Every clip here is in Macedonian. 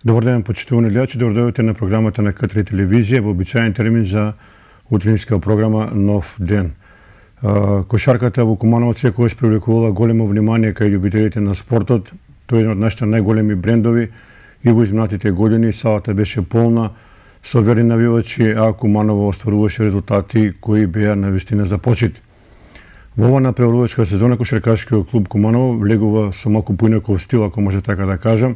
Добър ден, почитувани гледачи, да дойдете на програмата на К3 телевизия, вообичаен термин за утринска програма Нов ден. Кошарката во Куманово секогаш привлекувала големо внимание кај љубителите на спортот. Тој е еден од нашите најголеми брендови и во изминатите години салата беше полна со верни навивачи, а Куманово остваруваше резултати кои беа навистина за почит. Во ова напреварувачка сезона кошаркашкиот клуб Куманово влегува со малку поинаков стил, ако може така да кажам,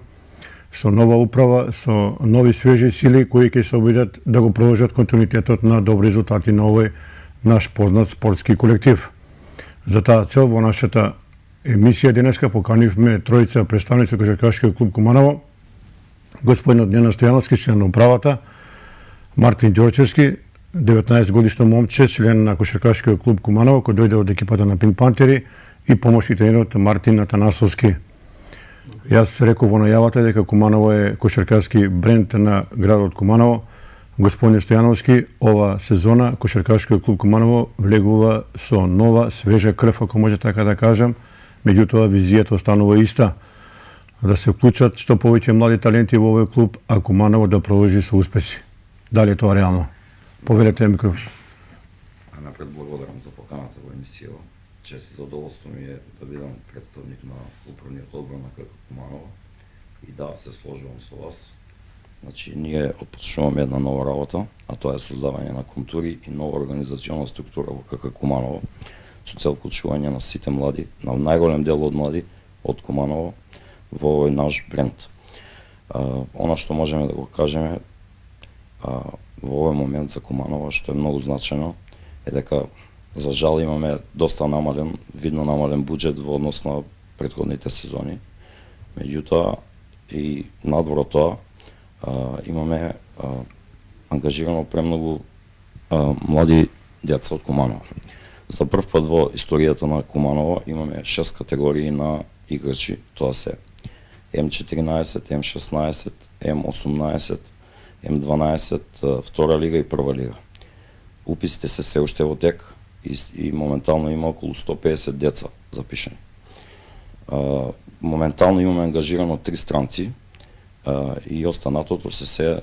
со нова управа, со нови свежи сили кои ќе се обидат да го продолжат континуитетот на добри резултати на овој наш познат спортски колектив. За таа цел во нашата емисија денеска поканивме тројца представници кошаркашкиот клуб Куманово, господинот Ненад Стојановски, член на управата, Мартин Ѓорчевски, 19 годишно момче, член на кошаркашкиот клуб Куманово, кој дојде од екипата на Пинк Пантери, и помошник тренерот Мартин Атанасовски. Јас реков во најавата дека Куманово е кошаркарски бренд на градот Куманово. Господин Стојановски, ова сезона кошаркашкиот клуб Куманово влегува со нова, свежа крв, ако може така да кажам. Меѓутоа, визијата останува иста. Да се вклучат што повеќе млади таленти во овој клуб, а Куманово да продолжи со успеси. Дали е тоа реално? Повелете микрофон. Напред благодарам за поканата во емисија. Чест и задоволство ми е да бидам представник на управниот одбор на КК Куманово. И да, се сложувам со вас. Значи, ние отпочнуваме една нова работа, а тоа е создавање на контури и нова организациона структура во КК Куманово, со цел вклучување на сите млади, на најголем дел од млади од Куманово во овој наш бренд. Она што можеме да го кажеме во овој момент за Куманово, што е многу значено, е дека за жал имаме доста видно намален буџет во однос на претходните сезони. Меѓутоа и надвор од тоа имаме ангажирано премногу млади деца од Куманово. За прв пат во историјата на Куманово имаме 6 категории на играчи, тоа се М14, М16, М18, М12, втора лига и прва лига. Уписите се уште во тек и моментално има околу 150 деца запишани. Моментално имаме ангажирано 3 странци и останатото се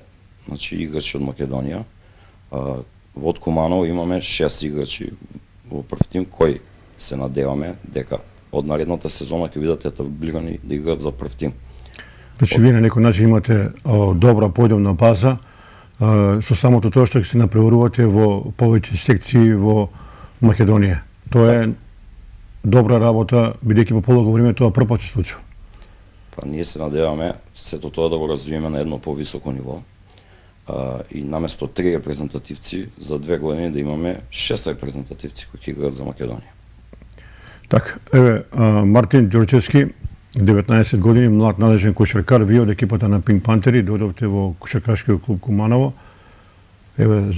значи, играчи од Македонија. Во од Куманово имаме 6 играчи во прв тим кои се надеваме дека од наредната сезона ќе бидат етаблирани да играат за прв тим. Значи вие на некој начин имате добра појдовна база со самото тоа што ќе се напреварувате во повеќе секции во Македонија. Тоа е добра работа, бидејќи по полого време тоа прв пат се случува. Па ние се надеваме сето тоа да го развиеме на едно повисоко ниво. И наместо 3 репрезентативци за 2 години да имаме 6 репрезентативци кои ќе играат за Македонија. Така, еве Мартин Ѓорчевски, 19 години, млад надежен кошаркар, вие од екипата на Пинк Пантери дојдовте во кошаркашкиот клуб Куманово. Еве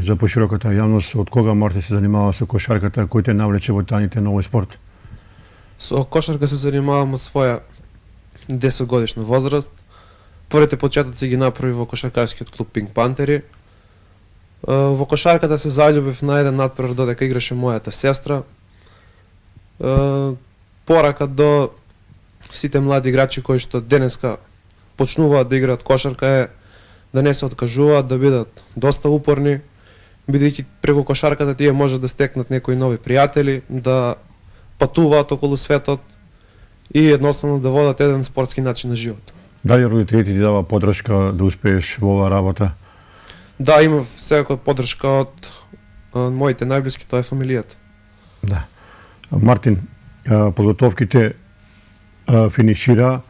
за пошироката јавност, од кога Мартин се занимава со кошарката, кој те навлече во таните на овој спорт? Со кошарка се занимавам од своја 10 годишна возраст. Првите почетоци ги направи во кошаркарскиот клуб Пинк Пантери. Во кошарката се заљубив на еден надпревар додека играше мојата сестра. Порака до сите млади играчи кои што денеска почнуваат да играат кошарка е да не се откажуваат, да бидат доста упорни, бидејќи преку кошарката тие можат да стекнат некои нови пријатели, да патуваат околу светот и едноставно да водат еден спортски начин на живот. Дали родителите ти дава подршка да успееш во оваа работа? Да, имав секако подршка од моите најблиски, тоа е фамилијата. Да. Мартин, подготовките финишира,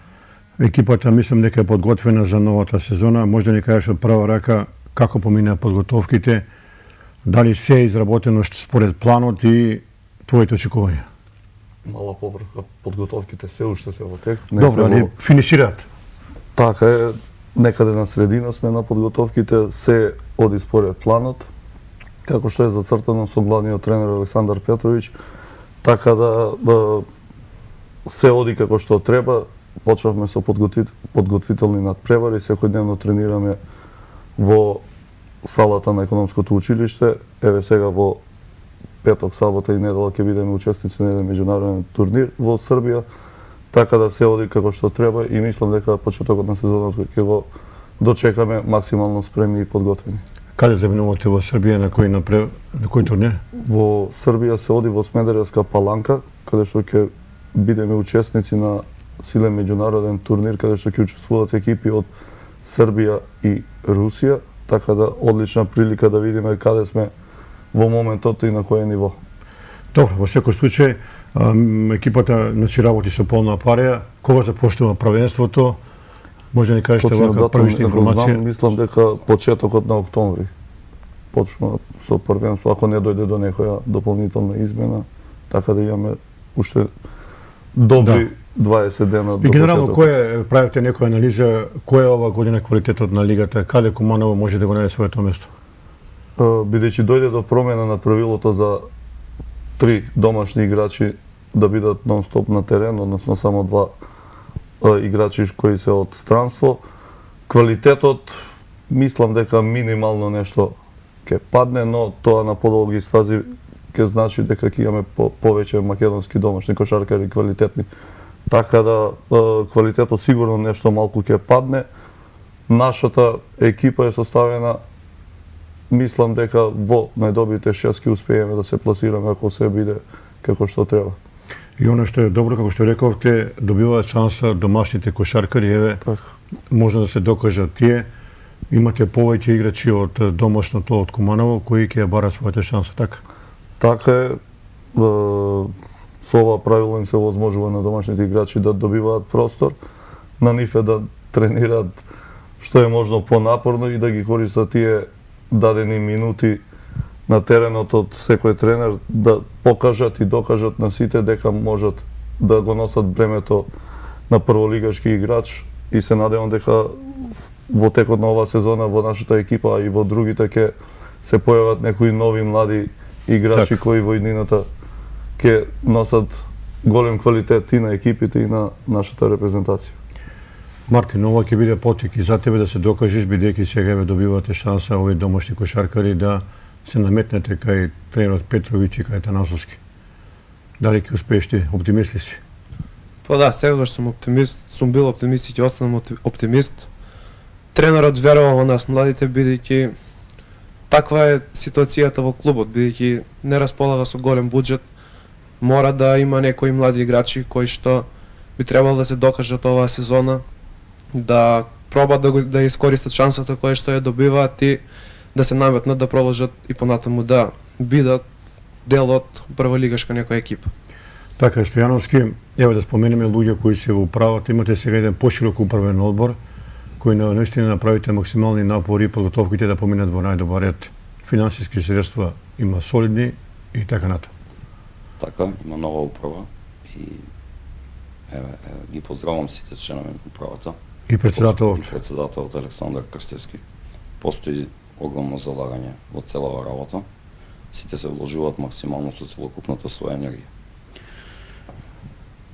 Екипата мислам дека е подготвена за новата сезона. Може да ни кажеш од прва рака како помина подготовките, дали се е изработено според планот и твоите очекувања? Мала поправка, подготовките се уште се во тек. Добро, али финишираат? Така е, некаде на средина сме на подготовките, се оди според планот, како што е зацртано со главниот тренер Александар Петровиќ, така да се оди како што треба. Почнавме со подготвителни надпревари, секојдневно тренираме во салата на економското училиште. Еве сега во петок, сабота и недела ќе бидеме учесници на еден меѓународен турнир во Србија, така да се оди како што треба и мислам дека почетокот на сезоната ќе го дочекаме максимално спремни и подготвени. Каде заминувате во Србија, на кој турнир? Во Србија се оди во Смедеревска Паланка, каде што ќе бидеме учесници на силен меѓународен турнир, каде што ќе учествуваат екипи од Србија и Русија, така да одлична прилика да видиме каде сме во моментот и на кој ниво. Добро, во секој случај, екипата работи со полна парија. Кога започнува првенството? Може да ни кажете вака првични информации? Мислам дека почетокот на октомври почнува со првенство, ако не дојде до некоја дополнителна измена, така да имаме уште добри 20 дена до И генерално, почетокот. правите некоја анализа, кој е ова година квалитетот на лигата, каде Куманово може да го најде своето место? Бидејќи дојде до промена на правилото за 3 домашни играчи да бидат нон-стоп на терен, односно само 2 играчи кои се од странство, квалитетот мислам дека минимално нешто ќе падне, но тоа на подолги стази ќе значи дека ќе имаме повеќе македонски домашни кошаркари квалитетни. Така да квалитетот сигурно нешто малку ќе падне. Нашата екипа е составена, мислам дека во најдобрите 6 ќе успееме да се пласираме ако се биде како што треба. И оно што е добро, како што рековте, добиваат шанса домашните кошаркари, еве, Така. може да се докажат тие. Имате повеќе играчи од домашното од Куманово кои ќе ја барат својата шанса, така? Така е, со ова правило им се возможува на домашните играчи да добиваат простор, на нив е да тренираат што е можно понапорно и да ги користат тие дадени минути на теренот од секој тренер, да покажат и докажат на сите дека можат да го носат бремето на прволигашки играч и се надевам дека во текот на оваа сезона во нашата екипа и во другите ќе се појават некои нови млади играчи кои во иднината ќе носат голем квалитет и на екипите и на нашата репрезентација. Мартин, ова ќе биде потик и за тебе да се докажеш, бидејќи сега ве добивате шанса овие домашни кошаркари да се наметнете кај тренерот Петровиќ и кај Танасовски. Дали ќе успееш ти? Оптимист ли си? Па да, секогаш сум оптимист, сум бил оптимист и ќе останам оптимист. Тренерот верува во нас младите, бидејќи таква е ситуацијата во клубот, бидејќи не располага со голем буџет, мора да има некои млади играчи кои што би требало да се докажат оваа сезона, да пробат да искористат шансата која што ја добиваат и да се наметнат да продолжат и понатаму да бидат дел од прволигашка некоја екипа. Така, Стојановски, еве да споменеме луѓе кои се во управата, имате сега еден поширок управен одбор, кој наистина направите максимални напори и подготовките да поминат во најдобар ред. Финансиски средства има солидни и така натаму. Така, има нова управа и ги поздравам сите членови на управата. И председателот. И председателот Александар Крстевски. Постои огромно залагање во целава работа. Сите се вложуваат максимално со целокупната своја енергија.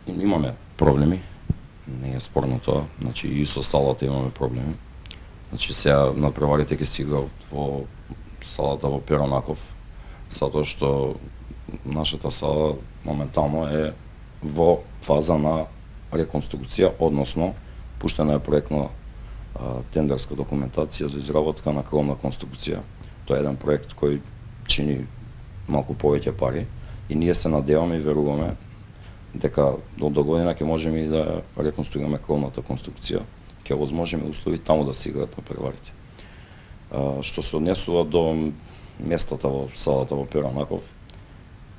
Имаме проблеми, не е спорно тоа, значи и со салата имаме проблеми. Значи сега надпреварите ќе стигаат во салата во Перонаков, затоа што нашата сала моментално е во фаза на реконструкција, односно пуштена е проектна тендерска документација за изработка на кровна конструкција. Тоа е еден проект кој чини малку повеќе пари и ние се надеваме и веруваме дека до година ќе можеме и да реконструираме кровната конструкција, ќе возможиме услови таму да се играат на преварите. Што се однесува до местата во салата во Перонаков,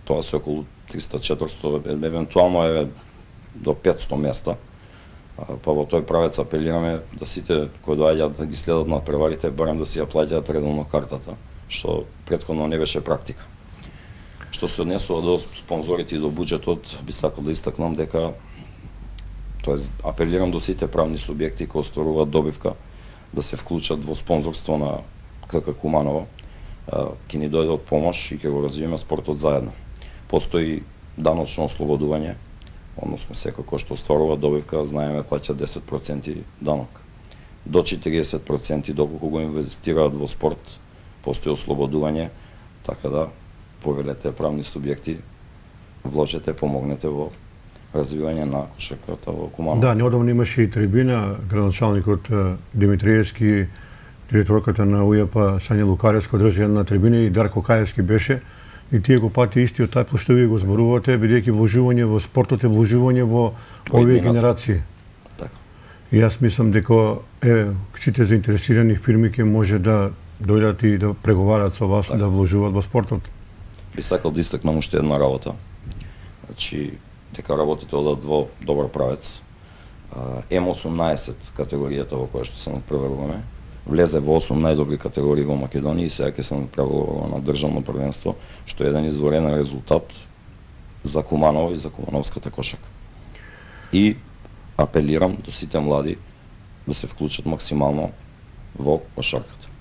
тоа се околу 300-400, евентуално е до 500 места. Па во тој правец апелираме да сите кои доаѓаат да ги следат надпреварите барем да си ја плаќаат редовно картата, што претходно не беше практика. Што се однесува до спонзорите и до буџетот, би сакал да истакнам дека апелирам до сите правни субјекти кои остваруваат добивка да се вклучат во спонзорство на КК Куманово. Ќе ни дојде од помош и ќе го развиеме спортот заедно. Постои даночно ослободување, односно секој кој што остварува добивка, знаеме, плаќа 10% данок. До 40% доколку го инвестираат во спорт, постои ослободување, така да повелете правни субјекти, вложете, помогнете во развивање на кошарката во Куманово. Да, неодамно имаше и трибина, градоначалникот Димитриевски, директорката на УЈП Сања Лукаревска држи една трибина и Дарко Каевски беше. И тие го пати истиот тај што вие го зборувате, бидејќи вложување во спортот е вложување во овие генерации. Така. И јас мислам дека сите заинтересирани фирми ќе може да дојдат и да преговараат со вас, така, да вложуваат во спортот. Би сакал да истакнам уште една работа. Значи, дека работите одат во добар правец. М18 категоријата во која што се надпреваруваме влезе во 8 најдобри категории во Македонија и сега ќе се надпреварува на државно првенство, што е еден изворен резултат за Куманово и за кумановската кошарка. И апелирам до сите млади да се вклучат максимално во кошарката.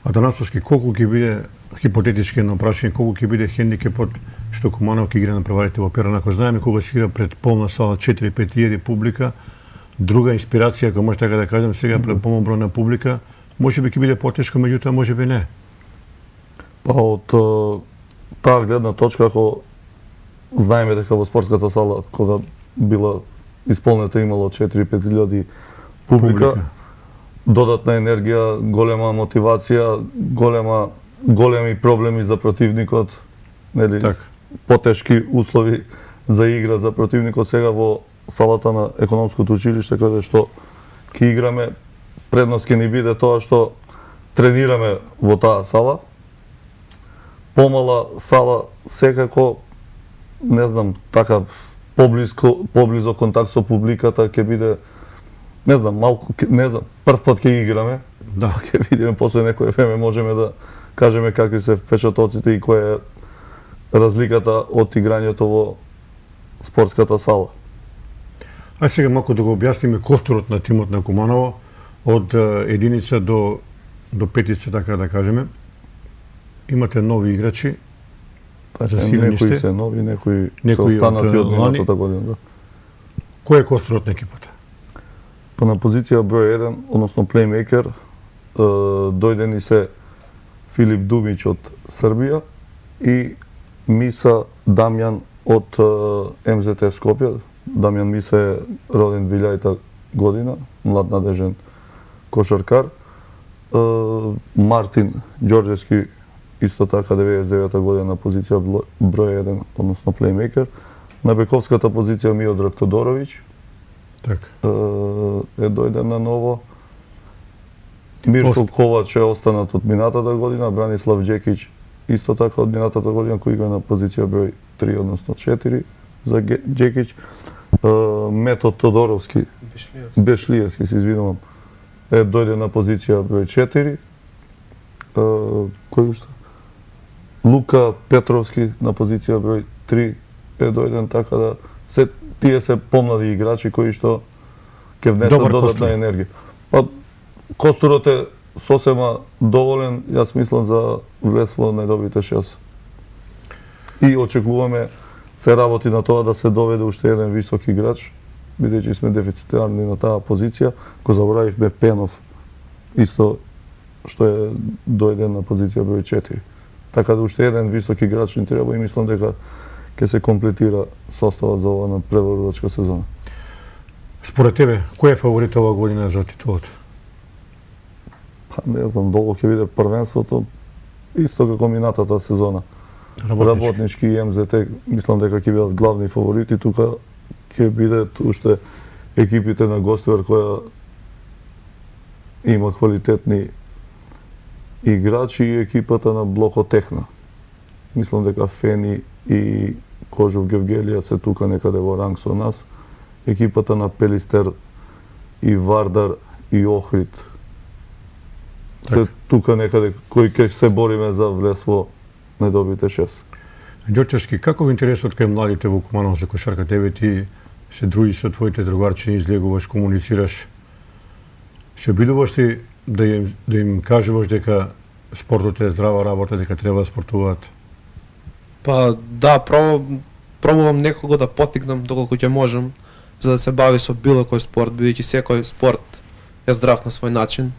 Атанасовски, колку ќе биде, хипотетички едно прашање, колку ќе биде хендикепот што Куманово ќе игра на преварите во Пиран? Ако знаеме кога се игра пред полна сала 4-5 публика, друга инспирација, ако може така да кажем, сега пред полен број на публика, може би ќе биде потешко, меѓутоа може би не. Па од таа гледна точка, ако знаеме дека во спортската сала кога била исполнета имало 4-5 публика, додатна енергија, голема мотивација, големи проблеми за противникот, нели, Так. потешки услови за игра за противникот. Сега во салата на економското училиште каде што ќе играме, предност ќе ни биде тоа што тренираме во таа сала. Помала сала секако, не знам, така поблизо контакт со публиката ќе биде, не знам, малку, не знам, прв пат ќе играме. Да. Па ќе видиме после некој време можеме да кажеме какви се впечатоците и која е разликата од играњето во спортската сала. А сега малку да го објасниме косторот на тимот на Куманово од единица до петица, така да кажеме. Имате нови играчи. Засилени Некои сте. се нови, некои се Некои останати од лани. минатата година. Да. Кој е косторот на екипата? Па на позиција број 1, односно плеймейкер, дојде ни се Филип Думич од Србија и Миса Дамјан од МЗТ Скопје. Дамјан Миса е роден 2000 година, млад надежен кошаркар. Мартин Ѓорџевски исто така 99 година на позиција број 1, односно плеймейкер. На бековската позиција Миодраг Тодоровиќ Така. е дојден на ново. Мирко Ковач е останат од минатата година, Бранислав Џекиќ исто така од минатата година, кој игра на позиција број 3, односно 4 за Џекиќ. Метод Тодоровски, Бешлиевски, се извинувам, е дојде на позиција број 4. Кој уште? Лука Петровски на позиција број 3 е дојден, така да тие се помлади играчи кои што ќе внесат додатна енергија. Па косторот е сосема доволен, јас мислам за влез во најдобрите 6. И очекуваме, се работи на тоа да се доведе уште еден висок играч, бидејќи сме дефицитарни на таа позиција. Го заборавивме Пенов, исто што е дојден на позиција број 4. Така да уште еден висок играч ни треба и мислам дека ќе се комплетира составот за оваа надпреварувачка сезона. Според тебе, кој е фаворит оваа година за титулата? Па не знам, долго ќе биде првенството, исто како минатата сезона. Работнички и МЗТ, мислам дека ќе бидат главни фаворити, тука ќе бидат уште екипите на Гоствер која има квалитетни играчи и екипата на Блокотехна. Мислам дека Фени и Кожов Гевгелија се тука некаде во ранг со нас. Екипата на Пелистер и Вардар и Охрид. Се Така. тука некаде кои ќе се бориме за влез во недобите 6. Ѓорчевски, како ви интересот кај младите во Куманово за кошарка? Тебе ти се дружиш со твоите другарчини, излегуваш, комуницираш. Се обидуваш ли да им кажуваш дека спортот е здрава работа, дека треба да спортуваат? Па да, пробувам некого да потикнам доколку ќе можам, за да се бави со било кој спорт, бидејќи секој спорт е здрав на свој начин.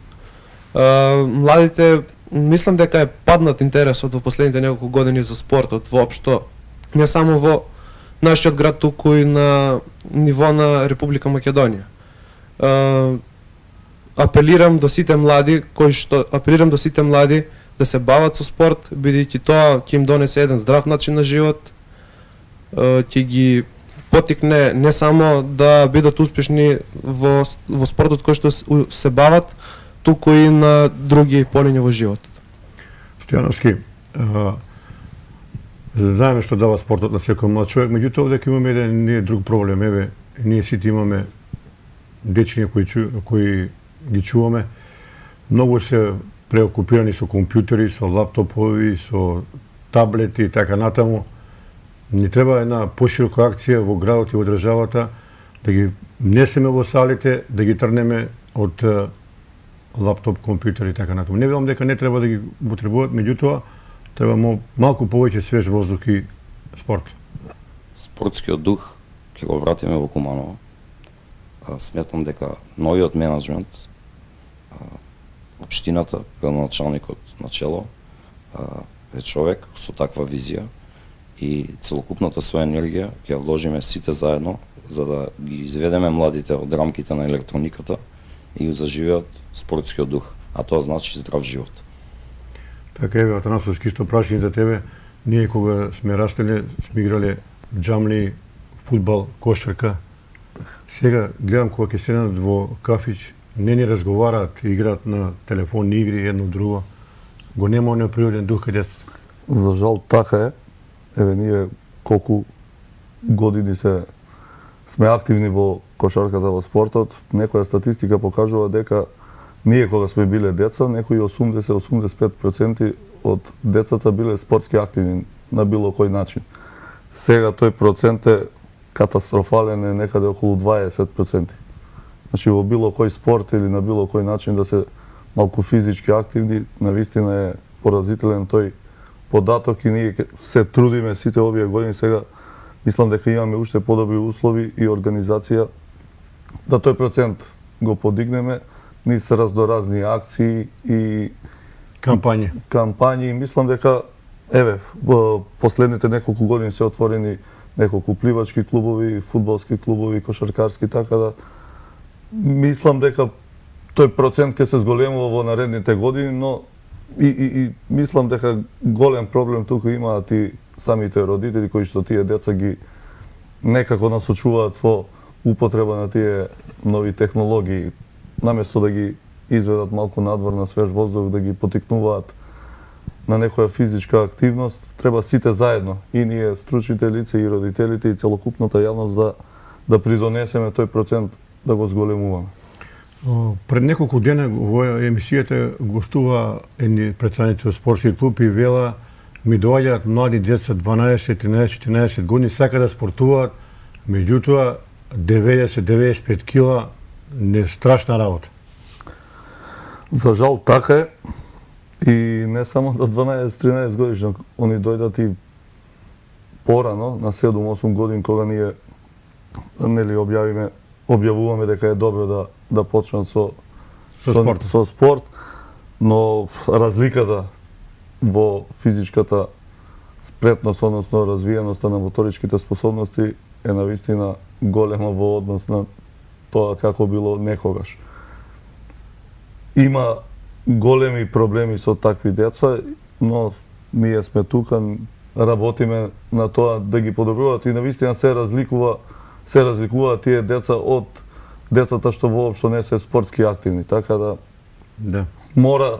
Младите, мислам дека е паднат интересот во последните неколку години за спортот воопшто, не само во нашиот град, туку и на ниво на Република Македонија. Апелирам до сите млади да се бават со спорт, бидејќи тоа ќе им донесе еден здрав начин на живот, ќе ги потикне не само да бидат успешни во спортот кој што се бават, туку и на други полиња во животот. Стојановски, знаеме што дава спортот на секој млад човек, меѓутоа овде имаме еден друг проблем. Еве, ние сите имаме дечиња кои ги чуваме, многу се преокупирани со компјутери, со лаптопови, со таблети и така натаму. Ни треба една поширока акција во градот и во државата, да ги внесеме во салите, да ги трнеме од лаптоп, компјутери и така натаму. Не велам дека не треба да ги потребуваат, меѓутоа треба малку повеќе свеж воздух и спорт. Спортскиот дух ќе го вратиме во Куманово. Сметам дека новиот менаџмент, општината, градоначалникот на чело, е човек со таква визија и целокупната своја енергија ќе ја вложиме сите заедно за да ги изведеме младите од рамките на електрониката и го заживеат спортскиот дух, а тоа значи здрав живот. Така еве, Атанасовски, исто прашање за тебе. Ние кога сме растеле, сме играле џамли, фудбал, кошарка. Сега гледам кога ќе седнат во кафич, не ни разговараат, играат на телефонни игри едно друго. Го нема оној природен дух кај децата. За жал така е. Еве ние колку години сме активни во кошарката, во спортот, некоја статистика покажува дека ние кога сме биле деца, некои 80-85% од децата биле спортски активни на било кој начин. Сега тој процент е катастрофален, е некаде околу 20%. Значи во било кој спорт или на било кој начин да се малку физички активни, навистина е поразителен тој податок и ние се трудиме сите овие години. Сега мислам дека имаме уште подобри услови и организација да тој процент го подигнеме низ раздоразни акции и кампањи. Мислам дека еве во последните неколку години се отворени неколку пливачки клубови, фудбалски клубови, кошаркарски, така да мислам дека тој процент ќе се зголемува во наредните години, но и мислам дека голем проблем тука имаат и самите родители кои што тие деца ги некако насочуваат во употреба на тие нови технологии, наместо да ги изведат малку надвор на свеж воздух, да ги потикнуваат на некоја физичка активност, треба сите заедно, и ние стручните лица, и родителите, и целокупната јавност да придонесеме тој процент да го зголемуваме. Пред неколку дена во емисијата гостува едни представници од спортски клуб и вела ми доаѓаат млади деца 12, 13, 14 години, сака да спортуваат, меѓутоа 90-95 кила не страшна работа. За жал така е. И не само за 12-13 годишни, они дојдат и порано, на 7-8 години, кога ние нели објавуваме дека е добро да почнат со спорт, но разликата во физичката спретност, односно развиеноста на моторичките способности е навистина голема во однос на тоа како било некогаш. Има големи проблеми со такви деца, но ние сме тука, работиме на тоа да ги подобруваат и навистина се разликуваат тие деца од децата што воопшто не се спортски активни, така да мора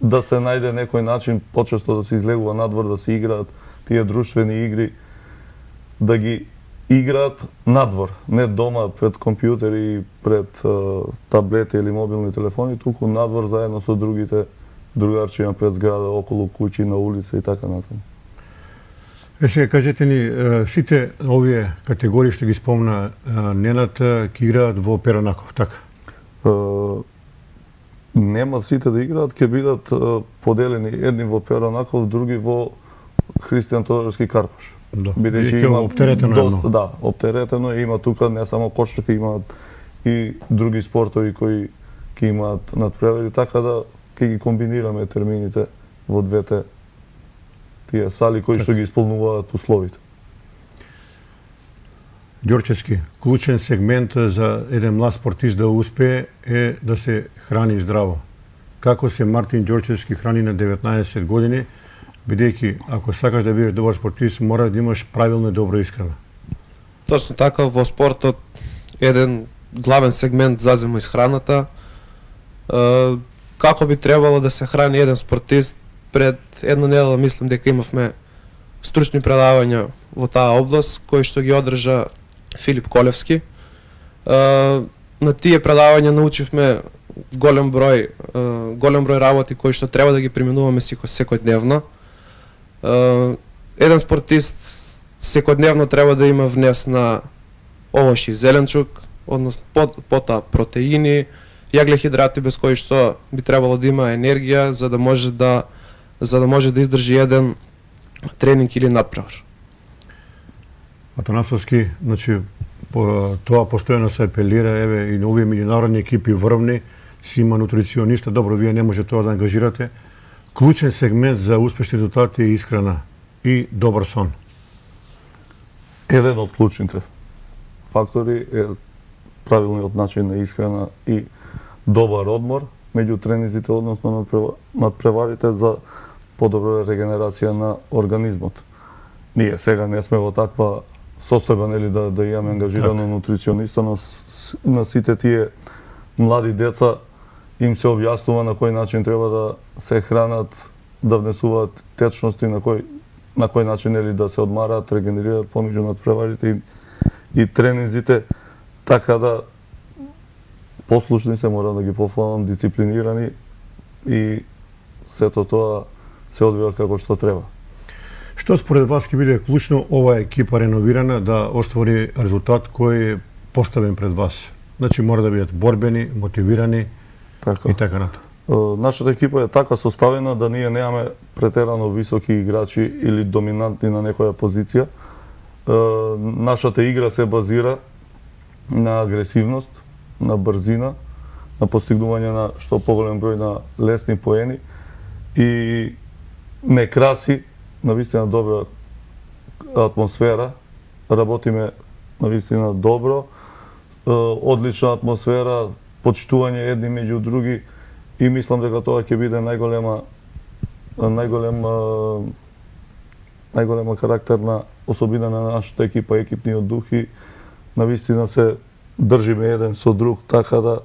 да се најде некој начин почесто да се излегува надвор, да се играат тие друштвени игри, да ги играат надвор, не дома пред компјутери, пред таблети или мобилни телефони, туку надвор заедно со другите другарчиња пред зграда, околу куќи, на улица и така натаму. Сега кажете ни, сите овие категории што ги спомна Ненад, ќе играат во Перанаков, така? Нема сите да играат, ќе бидат поделени едни во Перанаков, други во Христијан Тодорски Карпаш. Да. Бидејќи има доста, да, оптеретено е, има тука не само кошарка, имаат и други спортови кои ќе имаат надпревари, така да ќе ги комбинираме термините во двете тие сали кои што ги исполнуваат условите. Ѓорчевски, клучен сегмент за еден млад спортист да успее е да се храни здраво. Како се Мартин Ѓорчевски храни на 19 години, бидејќи ако сакаш да бидеш добар спортист, мора да имаш правилна и добра исхрана. Точно така, во спортот еден главен сегмент зазема исхраната. Како би требало да се храни еден спортист? Пред една недела мислам дека имавме стручни предавања во таа област, кои што ги одржа Филип Колевски. На тие предавања научивме голем број работи кои што треба да ги применуваме секојдневно. Еден спортист секојдневно треба да има внес на овош и зеленчук, односно потоа протеини, јаглехидрати без кои што би требало да има енергија за да може да издржи еден тренинг или надпревар. Атанасовски, значи, тоа постојано се апелира, еве и на овие меѓународни екипи врвни, си има нутрициониста, добро, вие не може тоа да ангажирате. Клучен сегмент за успешни резултати е исхрана и добар сон. Еден од клучните фактори е правилниот начин на исхрана и добар одмор меѓу тренизите, односно надпреварите за подобра регенерација на организмот. Ние сега не сме во таква состојба, нели, да имаме ангажирано нутрициониста, но на сите тие млади деца им се објаснува на кој начин треба да се хранат, да внесуваат течности, на кој начин, нели, да се одмараат, регенерираат помеѓу надпреварите и тренинзите, така да послушни се, мора да ги пофалам, дисциплинирани и сето тоа се одвива како што треба. Што според вас ќе биде клучно оваа екипа реновирана да оствари резултат кој е поставен пред вас? Значи мора да бидат борбени, мотивирани и така натаму. Нашата екипа е така составена да ние немаме претерано високи играчи или доминантни на некоја позиција. Нашата игра се базира на агресивност, на брзина, на постигнување на што поголем број на лесни поени и не краси навистина добра атмосфера. Работиме навистина добро, одлична атмосфера, почитување едни меѓу други и мислам дека тоа ќе биде најголема карактерна особина на нашата екипа, екипниот дух и навистина се држиме еден со друг, така да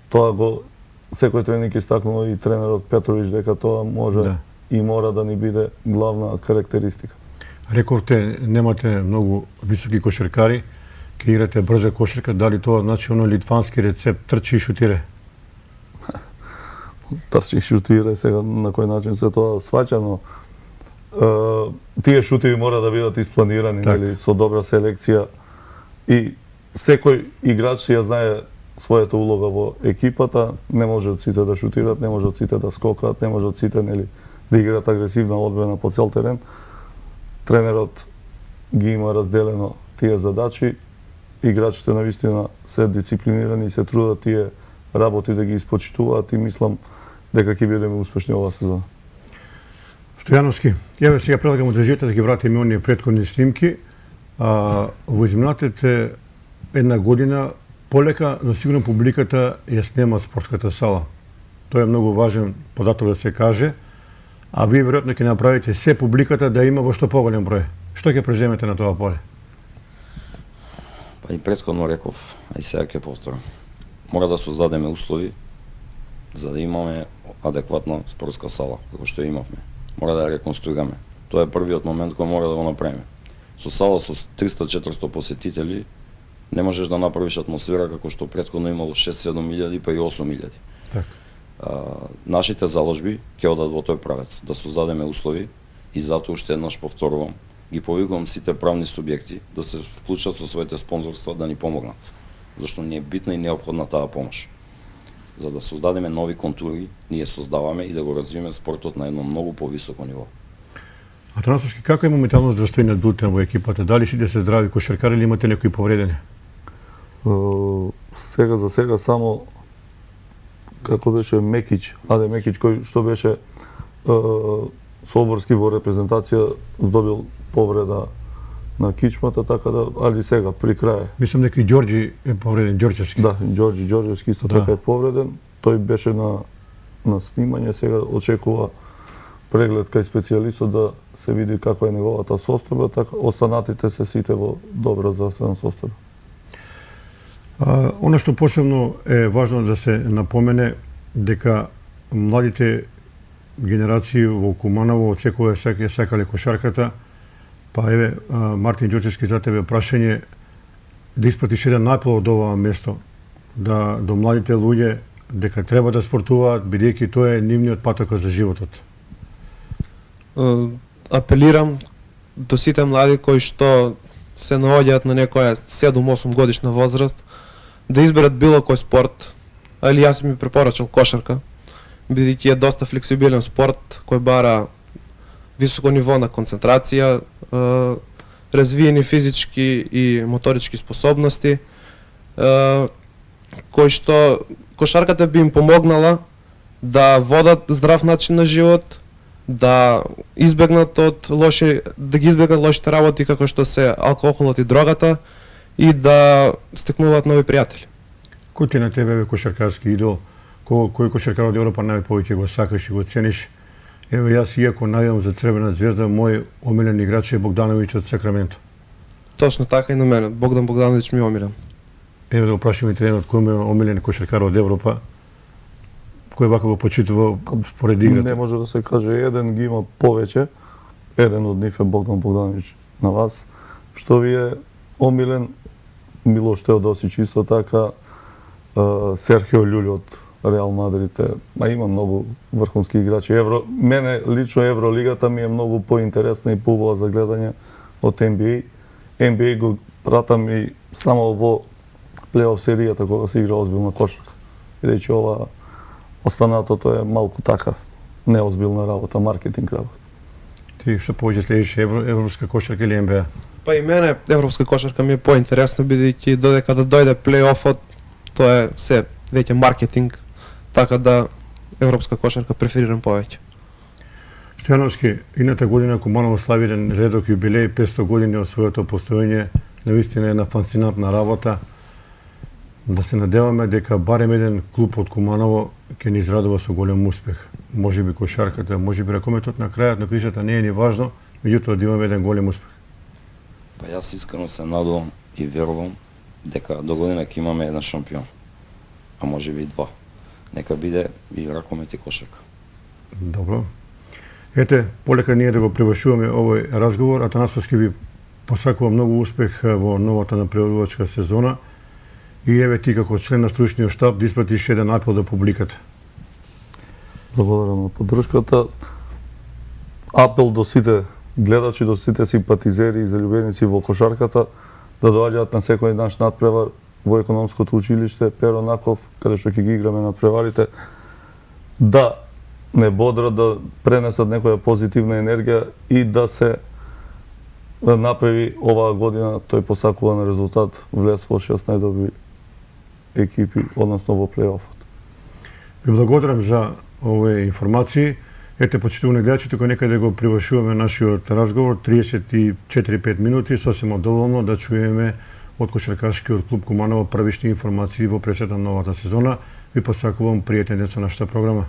тоа го секој тренинг истакнува и тренерот Петрович дека тоа може и мора да ни биде главна карактеристика. Рековте, немате многу високи кошаркари, ќе играте брза кошарка, дали тоа значи оној литвански рецепт трчи и шутире? Трчи и шутире, сега на кој начин се тоа сваќа, но тие шутиви мора да бидат испланирани, нели, со добра селекција и секој играч ја знае својата улога во екипата, не можат сите да шутират, не можат сите да скокаат, не можат сите, нели, да играат агресивна одбрана по цел терен. Тренерот ги има разделено тие задачи, играчите навистина се дисциплинирани и се трудат тие работи да ги испочитуваат и мислам дека ќе бидеме успешни оваа сезона. Стојановски, еве сега предлагам од режијата да ги вратиме оние претходни снимки. Во изминатите една година полека, но сигурно публиката ја снема спортската сала. Тоа е многу важен податок да се каже, а вие веројатно ќе направите се публиката да има во што поголем број. Што ќе преземете на тоа поле? Па и претходно реков, а и сега ќе повторам. Мора да создадеме услови за да имаме адекватна спортска сала, како што имавме. Мора да ја реконструираме. Тоа е првиот момент кој мора да го направиме. Со сала со 300-400 посетители не можеш да направиш атмосфера како што претходно имало 6-7 илјади па и 8 илјади. Така. Нашите заложби ќе одат во тој правец, да создадеме услови и затоа уште еднаш повторувам, ги повикувам сите правни субјекти да се вклучат со своите спонзорства да ни помогнат, зашто ни е битна и неопходна таа помош. За да создадеме нови контури, ние создаваме и да го развиеме спортот на едно многу повисоко ниво. Атанасовски, како е моментално здравствениот билтен во екипата? Дали сите се здрави кошаркари или имате некои повредени? Сега за сега само како беше Мекич, Аде Мекич кој што беше соборски во репрезентација здобил повреда на кичмата, така да, али сега при крај. Мислам дека и Ѓорѓи е повреден, Ѓорѓевски. Да, Ѓорѓевски исто Да. така е повреден. Тој беше на снимање, сега очекува преглед кај специјалистот да се види каква е неговата состојба, така останатите се сите во добра здравствена состојба. Оно што посебно е важно да се напомене дека младите генерации во Куманово очекува сакале кошарката, па еве Мартин Ѓорѓевски за тебе прашање да испратиш еден апел од ова место да до младите луѓе дека треба да спортуваат бидејќи тоа е нивниот патока за животот. Апелирам до сите млади кои што се наоѓаат на некоја 7-8 годишна возраст да изберат било кој спорт, али јас ми препорачал кошарка, бидејќи е доста флексибилен спорт кој бара високо ниво на концентрација, развиени физички и моторички способности, кои што кошарката би им помогнала да водат здрав начин на живот, да избегнат да ги избегнат лошите работи како што се алкохолот и дрогата и да стекнуваат нови пријатели. Кој ти на тебе е кошаркарски идол? Кој кошаркар од Европа најповеќе го сакаш и го цениш? Еве јас иако навијам за Црвена звезда, мој омилен играч е Богдановиќ од Сакраменто. Точно така и на мене. Богдан Богдановиќ ми е омилен. Еве да го прашаме тренерот кој е омилен кошаркар од Европа, кој вака го почитува според играта. Не може да се каже еден, ги има повеќе. Еден од нив е Богдан Богдановиќ на вас. Што ви е омилен, Милош Теодосиќ исто така, Серхио Љулјо од Реал Мадрид, има многу врхунски играчи. Мене лично Евролигата ми е многу поинтересна и поубава за гледање од NBA. NBA го пратам и само во плейоф серијата кога се игра озбилна кошарка. Бидејќи ова останатото е малку така неозбилна работа, маркетинг работа. Ти што повеќе следиш европска кошарка или НБА? Па и мене европска кошарка ми е поинтересна бидејќи додека да дојде плейофот, тоа е се веќе маркетинг, така да европска кошарка преферирам повеќе. Стојановски, ината година Куманово слави еден редок јубилеј, 500 години од своето постоење, навистина една фасцинантна работа. Да се надеваме дека барем еден клуб од Куманово ќе ни израдува со голем успех. Можеби кошарката, можеби ракометот на крајот на кришата не е ни важно, меѓутоа да имаме еден голем успех. Па јас искрено се надувам и верувам дека до година ќе имаме еден шампион, а можеби и два. Нека биде и ракомет и кошарка. Добро. Ете, полека ние да го превршуваме овој разговор. Атанасовски ви посакувам многу успех во новата напредувачка сезона и еве ти како член на стручниот штаб да испратиш еден апел до публиката. Благодарам на поддршката. Апел до сите гледачи, до сите симпатизери и залюбеници во кошарката да доаѓаат на секој наш надпревар во економското училиште Перо Наков, каде што ќе ги играме надпреварите, да не бодрат, да пренесат некоја позитивна енергија и да се направи оваа година, тој посакува на резултат, влез во 6 најдобри екипи, односно во плейофот. Ви благодарам за овие информации. Ете, почитувани гледачи, тука некаде го привршуваме нашиот разговор, 34-5 минути, сосема доволно да чуеме од кошаркашкиот клуб Куманово првични информации во пресета на новата сезона. Ви посакувам пријатен ден со нашата програма.